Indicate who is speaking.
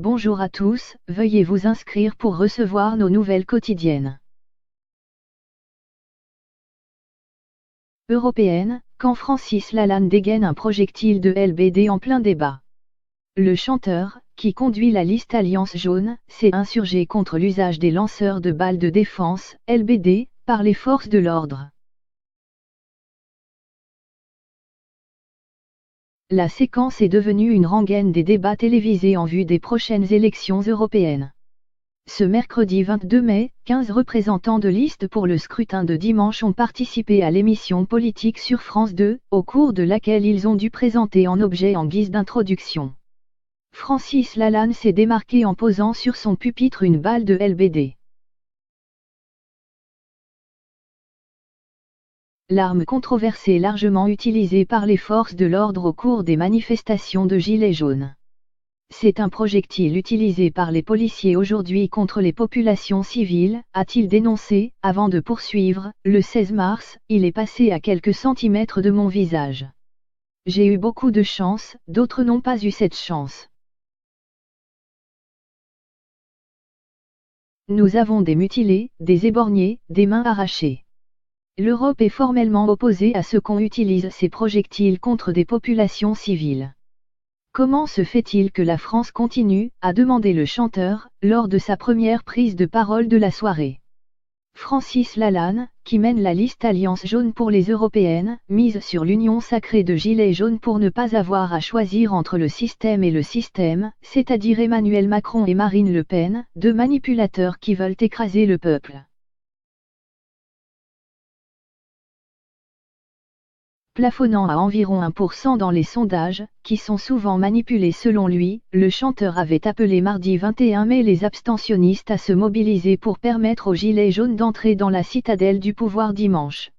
Speaker 1: Bonjour à tous, veuillez vous inscrire pour recevoir nos nouvelles quotidiennes. Européenne, quand Francis Lalanne dégaine un projectile de LBD en plein débat. Le chanteur, qui conduit la liste Alliance Jaune, s'est insurgé contre l'usage des lanceurs de balles de défense, LBD, par les forces de l'ordre. La séquence est devenue une rengaine des débats télévisés en vue des prochaines élections européennes. Ce mercredi 22 mai, 15 représentants de liste pour le scrutin de dimanche ont participé à l'émission politique sur France 2, au cours de laquelle ils ont dû présenter un objet en guise d'introduction. Francis Lalanne s'est démarqué en posant sur son pupitre une balle de LBD. L'arme controversée largement utilisée par les forces de l'ordre au cours des manifestations de Gilets jaunes. C'est un projectile utilisé par les policiers aujourd'hui contre les populations civiles, a-t-il dénoncé, avant de poursuivre, le 16 mars, il est passé à quelques centimètres de mon visage. J'ai eu beaucoup de chance, d'autres n'ont pas eu cette chance. Nous avons des mutilés, des éborgnés, des mains arrachées. L'Europe est formellement opposée à ce qu'on utilise ces projectiles contre des populations civiles. Comment se fait-il que la France continue, a demandé le chanteur, lors de sa première prise de parole de la soirée. Francis Lalanne, qui mène la liste Alliance Jaune pour les européennes, mise sur l'union sacrée de Gilets jaunes pour ne pas avoir à choisir entre le système et le système, c'est-à-dire Emmanuel Macron et Marine Le Pen, deux manipulateurs qui veulent écraser le peuple. Plafonnant à environ 1% dans les sondages, qui sont souvent manipulés selon lui, le chanteur avait appelé mardi 21 mai les abstentionnistes à se mobiliser pour permettre aux Gilets jaunes d'entrer dans la citadelle du pouvoir dimanche.